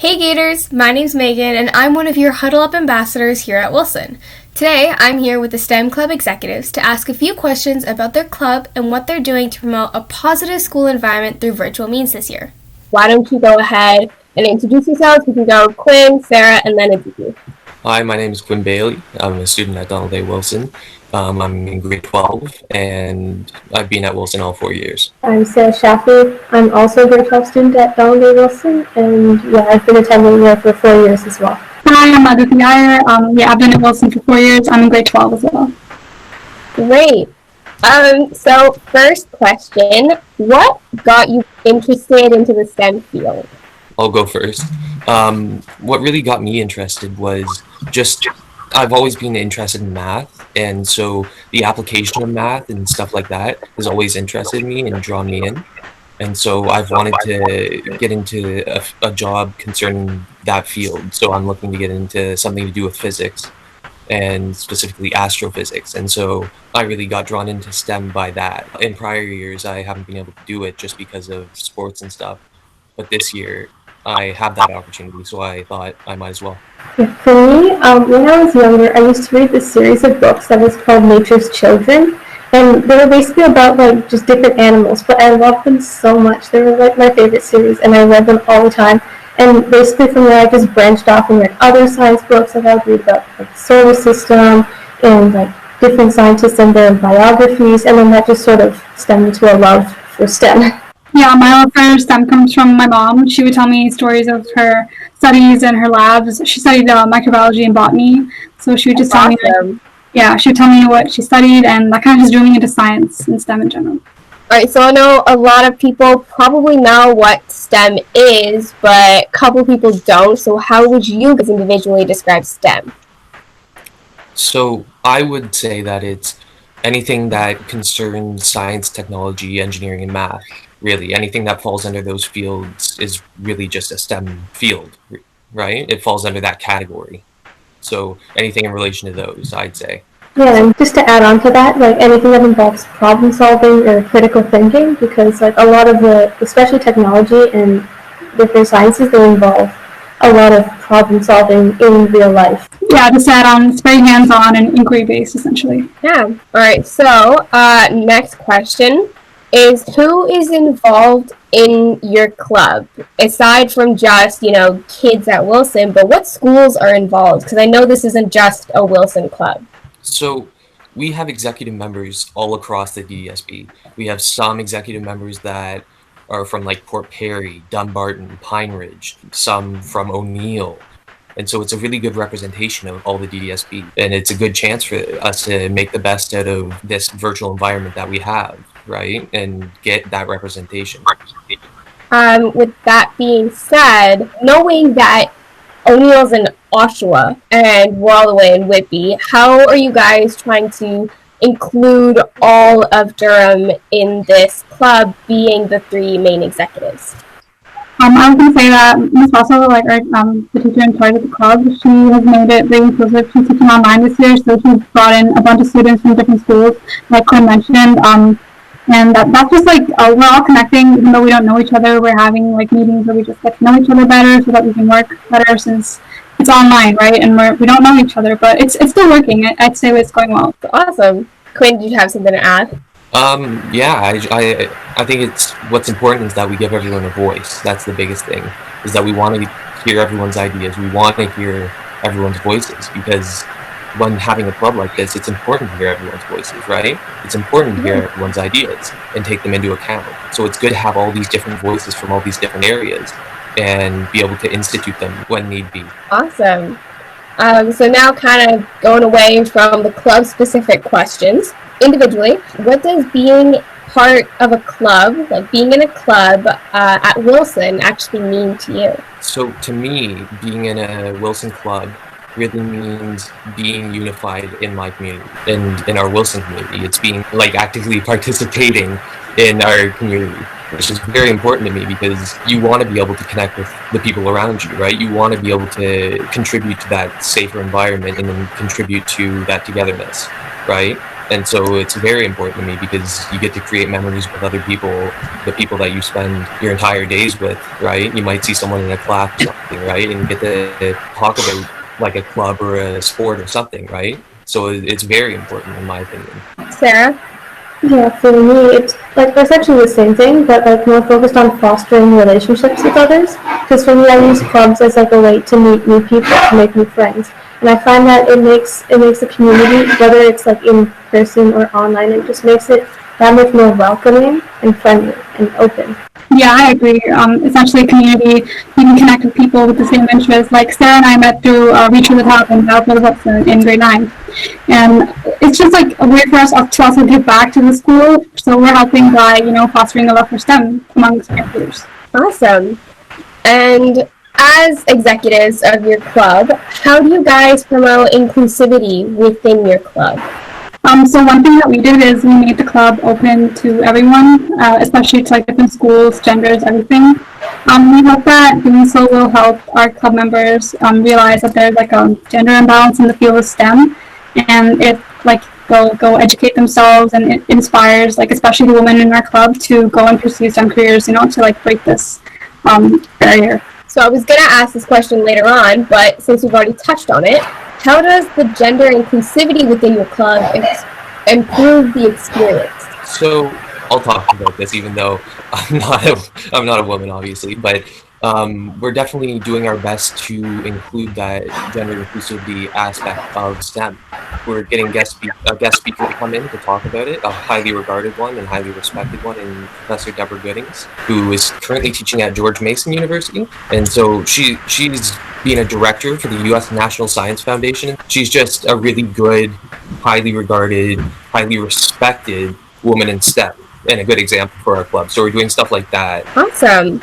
Hey Gators, my name's Megan and I'm one of your Huddle Up ambassadors here at Wilson. Today I'm here with the STEM Club executives to ask a few questions about their club and what they're doing to promote a positive school environment through virtual means this year. Why don't you go ahead and introduce yourselves? We can go Quinn, Sarah, and then Azizi. Hi, my name is Quinn Bailey. I'm a student at Donald A. Wilson. I'm in grade 12 and I've been at Wilson all 4 years. I'm Sarah Shaffley. I'm also a grade 12 student at Donald A. Wilson, and I've been attending here for 4 years as well. Hi, I'm Aditi Iyer. I've been at Wilson for 4 years. I'm in grade 12 as well. Great. So first question, what got you interested into the STEM field? I'll go first. What really got me interested was I've always been interested in math, and so the application of math and stuff like that has always interested me and drawn me in. And so I've wanted to get into a job concerning that field. So I'm looking to get into something to do with physics and specifically astrophysics. And so I really got drawn into STEM by that. In prior years, I haven't been able to do it just because of sports and stuff. But this year, I have that opportunity, so I thought I might as well. Yeah, for me, when I was younger, I used to read this series of books that was called Nature's Children, and they were basically about just different animals, but I loved them so much. They were my favorite series, and I read them all the time. And basically from there, I just branched off and read other science books. I would read about the solar system and different scientists and their biographies, and then that just sort of stemmed into a love for STEM. Yeah, my love for STEM comes from my mom. She would tell me stories of her studies and her labs. She studied microbiology and botany, so she would just tell me. She would tell me what she studied, and that kind of just drew me into science and STEM in general. All right, so I know a lot of people probably know what STEM is, but a couple people don't. So how would you guys individually describe STEM? So I would say that it's anything that concerns science, technology, engineering, and math. Really, anything that falls under those fields is really just a STEM field, right? It falls under that category. So anything in relation to those, I'd say. Yeah, and just to add on to that, anything that involves problem solving or critical thinking, because a lot of especially technology and different sciences, they involve a lot of problem solving in real life. Yeah, just to add on, it's very hands-on and inquiry-based, essentially. Yeah. All right, so next question is, who is involved in your club, aside from just, kids at Wilson, but what schools are involved? Because I know this isn't just a Wilson club. So we have executive members all across the DDSB. We have some executive members that are from Port Perry, Dumbarton, Pine Ridge, some from O'Neill. And so it's a really good representation of all the DDSB. And it's a good chance for us to make the best out of this virtual environment that we have, right? And get that representation. With that being said, knowing that O'Neill's in Oshawa and we're all the way in Whitby, how are you guys trying to include all of Durham in this club, being the three main executives? I was going to say that Ms. Russell, the teacher in charge of the club, she has made it very inclusive. She's teaching online this year, so she's brought in a bunch of students from different schools, like Quinn mentioned. And that's just we're all connecting, even though we don't know each other. We're having meetings where we just get to know each other better so that we can work better, since it's online, right? And we don't know each other, but it's still working. I'd say it's going well. Awesome. Quinn, do you have something to add? I think what's important is that we give everyone a voice. That's the biggest thing, is that we want to hear everyone's ideas. We want to hear everyone's voices, because when having a club like this, it's important to hear everyone's voices, right? It's important to hear everyone's ideas and take them into account. So it's good to have all these different voices from all these different areas and be able to institute them when need be. Awesome. So now kind of going away from the club-specific questions, individually, what does being part of a club, being in a club at Wilson, actually mean to you? So to me, being in a Wilson club really means being unified in my community, and in our Wilson community. It's being actively participating in our community, which is very important to me, because you want to be able to connect with the people around you, right? You want to be able to contribute to that safer environment and then contribute to that togetherness, right? And so it's very important to me because you get to create memories with other people, the people that you spend your entire days with, right? You might see someone in a class or something, right? And you get to talk about like a club or a sport or something, right? So it's very important in my opinion. Sarah? Yeah, for me, it's like essentially the same thing, but like more focused on fostering relationships with others. Because for me, I use clubs as like a way to meet new people, to make new friends, and I find that it makes the community, whether it's like in person or online, it just makes it that much more welcoming and friendly and open. Yeah, I agree. It's actually a community. You can connect with people with the same interests. Like Sarah and I met through Reach for the Top and Huddle Up in grade 9. And it's just like a way for us to also give back to the school. So we're helping by, fostering a love for STEM amongst our peers. Awesome. And as executives of your club, how do you guys promote inclusivity within your club? So one thing that we did is we made the club open to everyone, especially to like different schools, genders, everything. We hope that doing so will help our club members realize that there's like a gender imbalance in the field of STEM, and it like go educate themselves, and it inspires like especially the women in our club to go and pursue STEM careers, to like break this barrier. So I was going to ask this question later on, but since we've already touched on it, how does the gender inclusivity within your club improve the experience? So I'll talk about this, even though I'm not a woman, obviously, but we're definitely doing our best to include that gender inclusivity aspect of STEM. We're getting a guest speaker to come in to talk about it, a highly regarded one and highly respected one, in Professor Deborah Goodings, who is currently teaching at George Mason University. And so she's being a director for the U.S. National Science Foundation. She's just a really good, highly regarded, highly respected woman in STEM, and a good example for our club. So we're doing stuff like that. Awesome.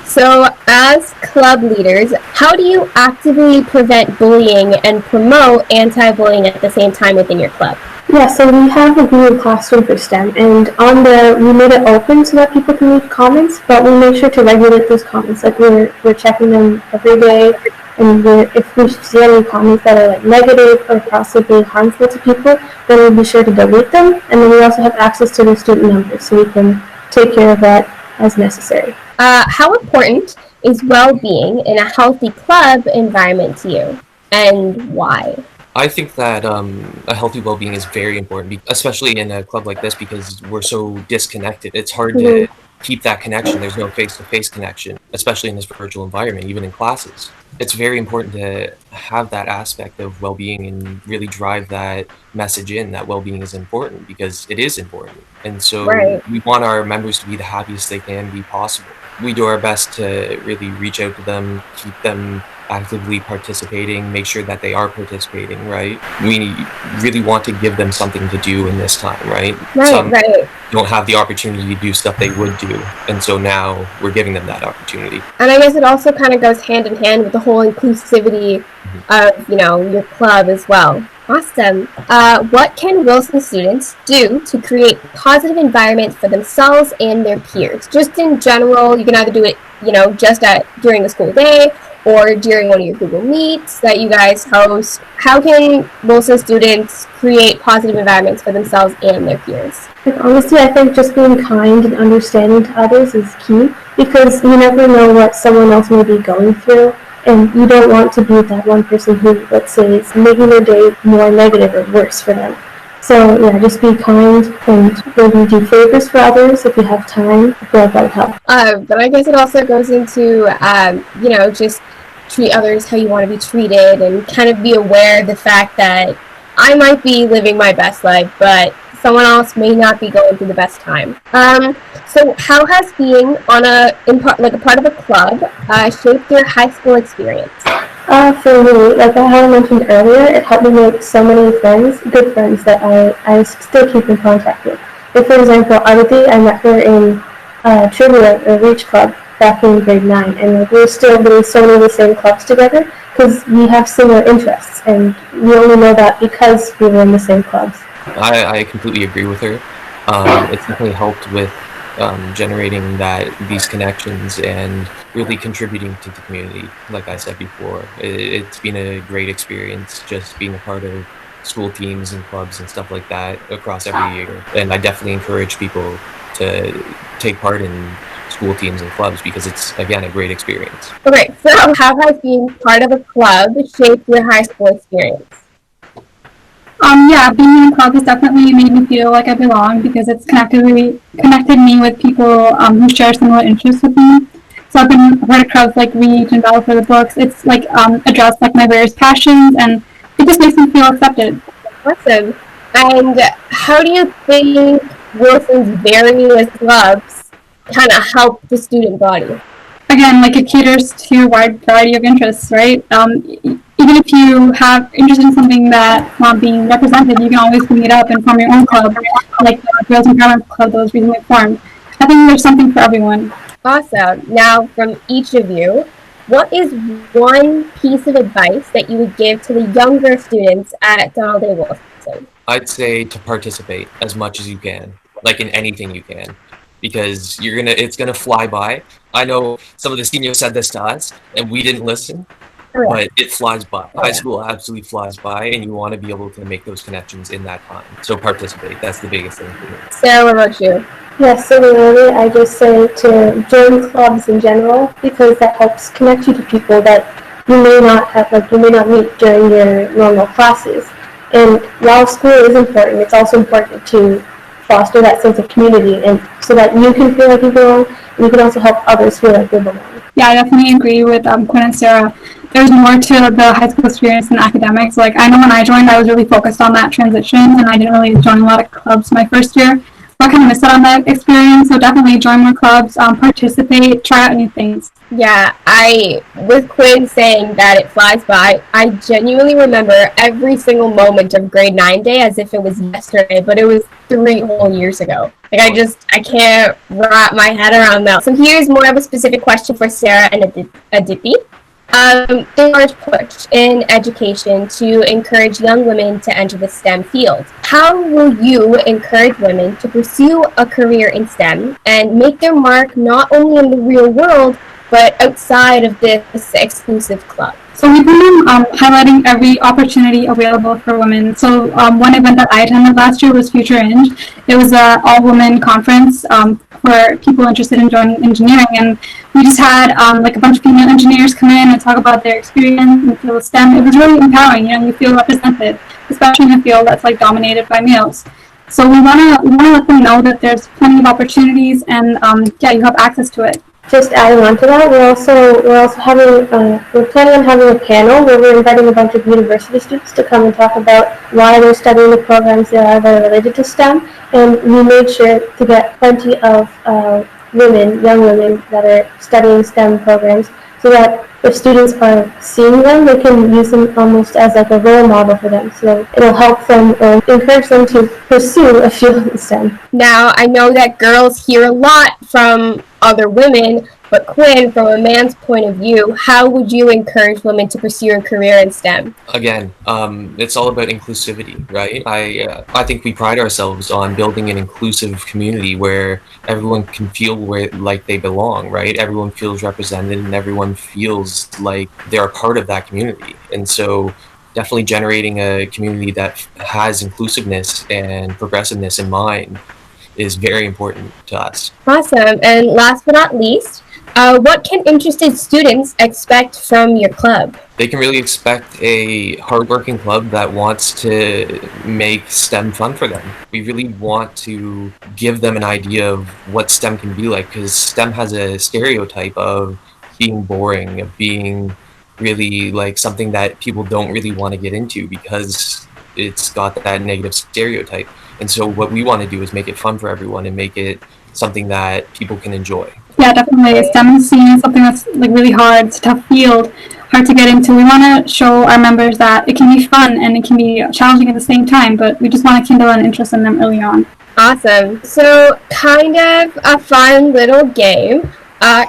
So as club leaders, how do you actively prevent bullying and promote anti-bullying at the same time within your club? Yeah, so we have a Google Classroom for STEM, and on there we made it open so that people can leave comments, but we make sure to regulate those comments. Like we're checking them every day, and if we see any comments that are like negative or possibly harmful to people, then we'll be sure to delete them. And then we also have access to the student numbers, so we can take care of that as necessary. How important is well-being in a healthy club environment to you, and why? I think that a healthy well-being is very important, especially in a club like this, because we're so disconnected. It's hard to keep that connection. There's no face-to-face connection, especially in this virtual environment, even in classes. It's very important to have that aspect of well-being and really drive that message in that well-being is important, because it is important. And so we want our members to be the happiest they can be possible. We do our best to really reach out to them, keep them actively participating, make sure that they are participating, right? We really want to give them something to do in this time, right? Some don't have the opportunity to do stuff they would do, and so now we're giving them that opportunity. And I guess it also kind of goes hand in hand with the whole inclusivity of, your club as well. Awesome. What can Wilson students do to create positive environments for themselves and their peers? Just in general, you can either do it, just during the school day or during one of your Google Meets that you guys host. How can Wilson students create positive environments for themselves and their peers? Honestly, I think just being kind and understanding to others is key, because you never know what someone else may be going through. And you don't want to be that one person who, let's say, is making their day more negative or worse for them. So yeah, just be kind and maybe do favors for others if you have time. I feel like that would help. But I guess it also goes into, just treat others how you want to be treated, and kind of be aware of the fact that I might be living my best life, but someone else may not be going through the best time. So how has being on a part of a club shaped your high school experience? For me, like I mentioned earlier, it helped me make so many friends, good friends that I still keep in contact with. Like, for example, Aditi, I met her in Trivia or Reach Club back in grade 9, and we're still doing so many of the same clubs together because we have similar interests, and we only know that because we were in the same clubs. I completely agree with her. It's definitely helped with generating these connections and really contributing to the community. Like I said before, it's been a great experience just being a part of school teams and clubs and stuff like that across every year. And I definitely encourage people to take part in school teams and clubs because it's, again, a great experience. Okay, so how has being part of a club shaped your high school experience? Yeah, being in a club has definitely made me feel like I belong because it's connected me with people who share similar interests with me. So I've been a part of clubs like Reach and Battle for the Books. It's like addressed like my various passions, and it just makes me feel accepted. Awesome. And how do you think Wilson's various clubs kind of help the student body? Again, like it caters to a wide variety of interests, right? Even if you have interest in something that's not being represented, you can always bring it up and form your own club, like the Girls Empowerment Club that was recently formed. I think there's something for everyone. Awesome. Now, from each of you, what is one piece of advice that you would give to the younger students at Donald A. Wilson? I'd say to participate as much as you can, like in anything you can, because it's gonna fly by. I know some of the seniors said this to us, and we didn't listen, but it flies by. High school absolutely flies by, and you want to be able to make those connections in that time. So participate. That's the biggest thing for me. Sarah, what about you? Yes, similarly, I just say to join clubs in general because that helps connect you to people that you may not have, like you may not meet during your normal classes. And while school is important, it's also important to foster that sense of community, and so that you can feel like you belong, and you can also help others feel like they belong. Yeah, I definitely agree with Quinn and Sarah. There's more to the high school experience than academics. Like I know when I joined, I was really focused on that transition, and I didn't really join a lot of clubs my first year. So I kind of missed out on that experience. So definitely join more clubs, participate, try out new things. Yeah, with Quinn saying that it flies by, I genuinely remember every single moment of grade 9 day as if it was yesterday, but it was 3 whole years ago. Like I can't wrap my head around that. So here's more of a specific question for Sarah and Adipi. There's a large push in education to encourage young women to enter the STEM field. How will you encourage women to pursue a career in STEM and make their mark not only in the real world, but outside of this exclusive club? So we've been highlighting every opportunity available for women. So one event that I attended last year was Future Eng. It was an all-women conference for people interested in joining engineering, and we just had like a bunch of female engineers come in and talk about their experience in the field of STEM. It was really empowering. You feel represented, especially in a field that's like dominated by males. So we wanna let them know that there's plenty of opportunities, and you have access to it. Just adding on to that, we're planning on having a panel where we're inviting a bunch of university students to come and talk about why they're studying the programs that are related to STEM, and we made sure to get plenty of young women that are studying STEM programs, so that if students are seeing them, they can use them almost as like a role model for them. So it'll help them or encourage them to pursue a field in STEM. Now, I know that girls hear a lot from other women, but Quinn, from a man's point of view, how would you encourage women to pursue a career in STEM? Again, it's all about inclusivity, right? I think we pride ourselves on building an inclusive community where everyone can feel like they belong, right? Everyone feels represented and everyone feels like they're a part of that community. And so definitely generating a community that has inclusiveness and progressiveness in mind is very important to us. Awesome. And last but not least, what can interested students expect from your club? They can really expect a hardworking club that wants to make STEM fun for them. We really want to give them an idea of what STEM can be like, because STEM has a stereotype of being boring, of being really like something that people don't really want to get into because it's got that negative stereotype. And so what we want to do is make it fun for everyone and make it something that people can enjoy. Yeah, definitely. STEM is seen as something that's like really hard. It's a tough field, hard to get into. We want to show our members that it can be fun and it can be challenging at the same time, but we just want to kindle an interest in them early on. Awesome. So kind of a fun little game.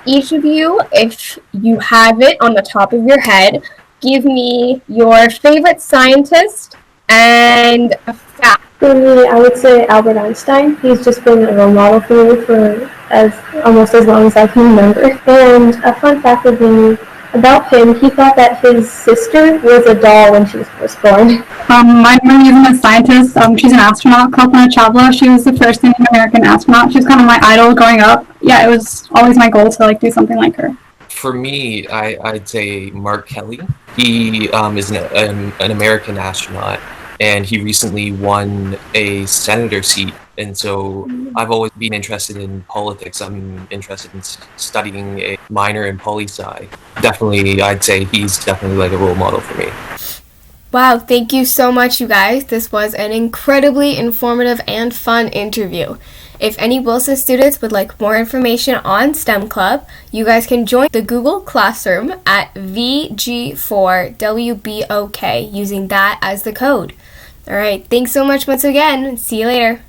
Each of you, if you have it on the top of your head, give me your favorite scientist and a fact. For me, I would say Albert Einstein. He's just been a role model for me for almost as long as I can remember. And a fun fact would be about him, he thought that his sister was a doll when she was first born. My mom is a scientist. She's an astronaut, Kalpana Chawla. She was the first Indian American astronaut. She was kind of my idol growing up. Yeah, it was always my goal to like do something like her. For me, I'd say Mark Kelly. He is an American astronaut, and he recently won a senator seat. And so I've always been interested in politics. I'm interested in studying a minor in poli-sci. Definitely, I'd say he's definitely like a role model for me. Wow, thank you so much, you guys. This was an incredibly informative and fun interview. If any Wilson students would like more information on STEM Club, you guys can join the Google Classroom at VG4WBOK using that as the code. All right, thanks so much once again. See you later.